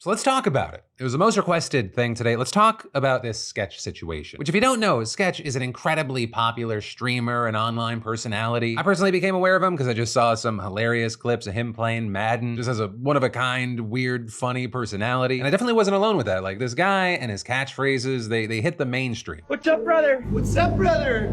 So let's talk about it. It was the most requested thing today. Let's talk about this Sketch situation, which if you don't know, Sketch is an incredibly popular streamer and online personality. I personally became aware of him because I just saw some hilarious clips of him playing Madden, just as a one-of-a-kind, weird, funny personality. And I definitely wasn't alone with that. Like, this guy and his catchphrases, they hit the mainstream. What's up, brother? What's up, brother?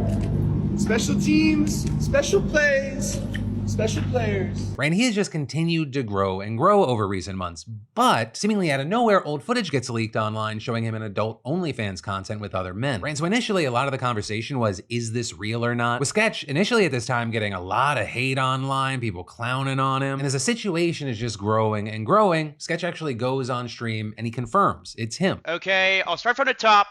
Special teams, special plays, special players. Right, and he has just continued to grow and grow over recent months, but seemingly out of nowhere, old footage gets leaked online showing him in adult OnlyFans content with other men. Right, and so initially a lot of the conversation was, is this real or not? With Sketch initially at this time getting a lot of hate online, people clowning on him, and as the situation is just growing and growing, Sketch actually goes on stream and he confirms it's him. Okay, I'll start from the top.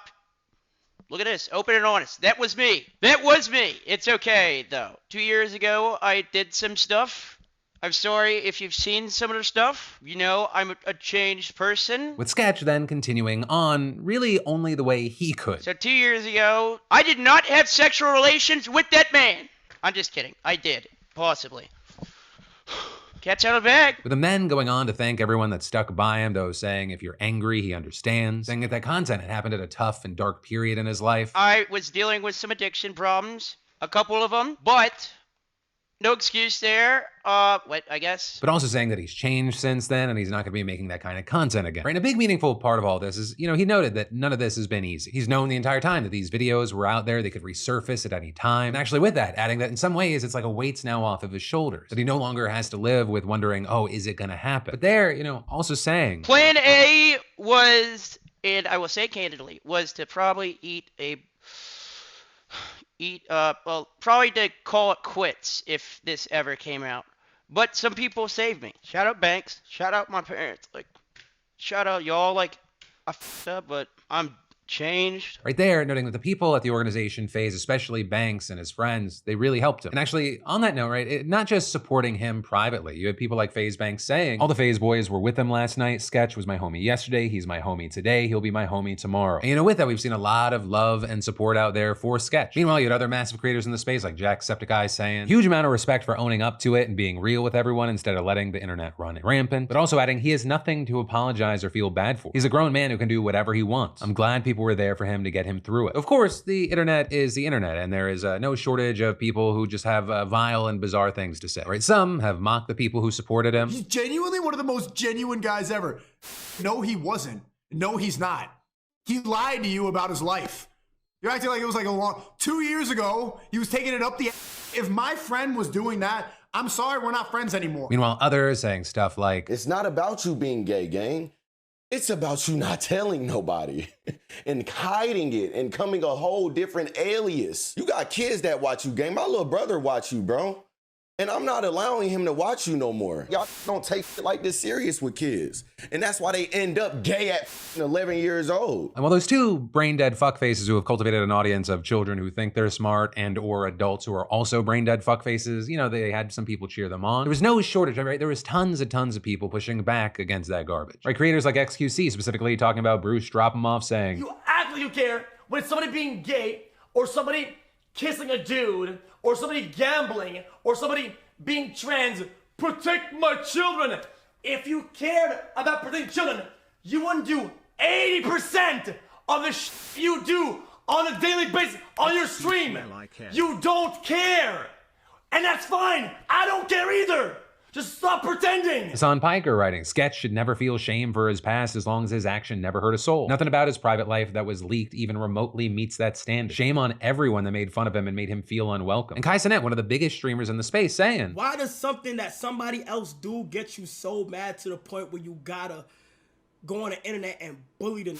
Look at this, open and honest. That was me. That was me. It's okay, though. 2 years ago, I did some stuff. I'm sorry if you've seen some of the stuff. You know, I'm a changed person. With Sketch then continuing on, really only the way he could. So 2 years ago, I did not have sexual relations with that man. I'm just kidding. I did. Possibly. Cat's out of the bag. With the men going on to thank everyone that stuck by him, though, saying if you're angry, he understands, saying that content had happened at a tough and dark period in his life. I was dealing with some addiction problems, a couple of them, but no excuse there. I guess. But also saying that he's changed since then and he's not gonna be making that kind of content again. Right, and a big meaningful part of all this is, he noted that none of this has been easy. He's known the entire time that these videos were out there, they could resurface at any time. And actually with that, adding that in some ways, it's like a weight's now off of his shoulders, that he no longer has to live with wondering, oh, is it gonna happen? But there, also saying, Plan A was, and I will say candidly, was to probably probably to call it quits if this ever came out. But some people saved me. Shout out Banks. Shout out my parents. Shout out y'all. I f***ed up, but I'm changed. Right there, noting that the people at the organization FaZe, especially Banks and his friends, they really helped him. And actually, on that note, right, not just supporting him privately. You had people like FaZe Banks saying, all the FaZe boys were with him last night. Sketch was my homie yesterday. He's my homie today. He'll be my homie tomorrow. And with that, we've seen a lot of love and support out there for Sketch. Meanwhile, you had other massive creators in the space like Jacksepticeye saying, huge amount of respect for owning up to it and being real with everyone instead of letting the internet run rampant, but also adding he has nothing to apologize or feel bad for. He's a grown man who can do whatever he wants. I'm glad people were there for him to get him through it. Of course, the internet is the internet, and there is no shortage of people who just have vile and bizarre things to say. Right? Some have mocked the people who supported him. He's genuinely one of the most genuine guys ever. No, he wasn't. No, he's not. He lied to you about his life. You're acting like it was like 2 years ago, he was taking it up the. If my friend was doing that, I'm sorry, we're not friends anymore. Meanwhile, others saying stuff like, it's not about you being gay, gang. It's about you not telling nobody and hiding it and coming a whole different alias. You got kids that watch you, gang. My little brother watch you, bro. And I'm not allowing him to watch you no more. Y'all don't take shit like this serious with kids. And that's why they end up gay at 11 years old. And while those two brain-dead fuckfaces who have cultivated an audience of children who think they're smart and or adults who are also brain-dead fuckfaces, they had some people cheer them on. There was no shortage, right? There was tons and tons of people pushing back against that garbage. Right? Creators like XQC specifically talking about Bruce Drop-'em-Off saying, you act like you care when it's somebody being gay or somebody kissing a dude or somebody gambling or somebody being trans. Protect my children. If you cared about protecting children, you wouldn't do 80% of the you do on a daily basis on your stream. You don't care. And that's fine. I don't care either. Just stop pretending. Hassan Piker writing, Sketch should never feel shame for his past as long as his action never hurt a soul. Nothing about his private life that was leaked even remotely meets that standard. Shame on everyone that made fun of him and made him feel unwelcome. And Cenat, one of the biggest streamers in the space, saying, why does something that somebody else do get you so mad to the point where you gotta go on the internet and bully them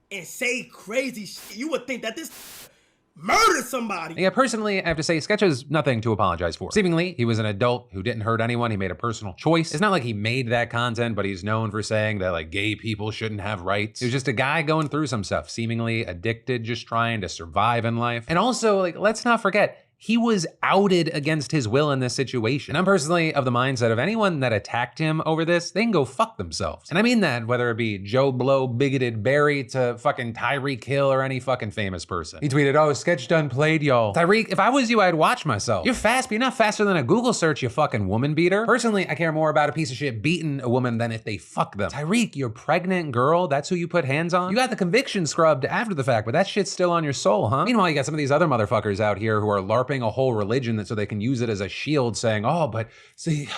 and say crazy shit? You would think that this murdered somebody. Yeah, personally, I have to say, Sketch has nothing to apologize for. Seemingly, he was an adult who didn't hurt anyone. He made a personal choice. It's not like he made that content, but he's known for saying that gay people shouldn't have rights. He was just a guy going through some stuff, seemingly addicted, just trying to survive in life. And also, let's not forget, he was outed against his will in this situation. And I'm personally of the mindset of anyone that attacked him over this, they can go fuck themselves. And I mean that whether it be Joe Blow, bigoted Barry, to fucking Tyreek Hill or any fucking famous person. He tweeted, "Oh, sketch done played, y'all." Tyreek, if I was you, I'd watch myself. You're fast, but you're not faster than a Google search, you fucking woman beater. Personally, I care more about a piece of shit beating a woman than if they fuck them. Tyreek, you're pregnant girl, that's who you put hands on? You got the conviction scrubbed after the fact, but that shit's still on your soul, huh? Meanwhile, you got some of these other motherfuckers out here who are LARPing a whole religion so they can use it as a shield, saying, "Oh, but see,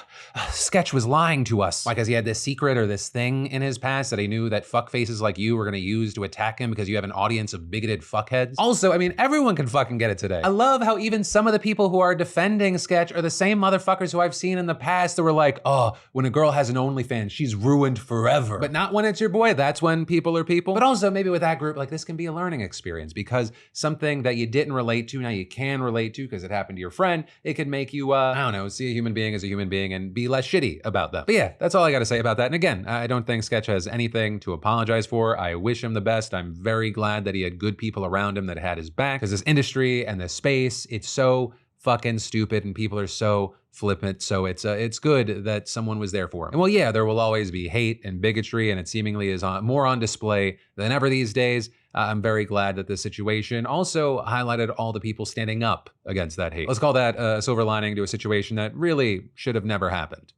Sketch was lying to us." Why, because he had this secret or this thing in his past that he knew that fuck faces like you were gonna use to attack him because you have an audience of bigoted fuckheads? Also, I mean, everyone can fucking get it today. I love how even some of the people who are defending Sketch are the same motherfuckers who I've seen in the past that were like, "Oh, when a girl has an OnlyFans, she's ruined forever." But not when it's your boy. That's when people are people. But also maybe with that group, like, this can be a learning experience because something that you didn't relate to, now you can relate to because it happened to your friend. It could make you, I don't know, see a human being as a human being and be less shitty about them. But yeah, that's all I gotta say about that. And again, I don't think Sketch has anything to apologize for. I wish him the best. I'm very glad that he had good people around him that had his back, because this industry and this space, it's so fucking stupid and people are so flippant. So it's good that someone was there for him. And well, yeah, there will always be hate and bigotry, and it seemingly is more on display than ever these days. I'm very glad that this situation also highlighted all the people standing up against that hate. Let's call that a silver lining to a situation that really should have never happened.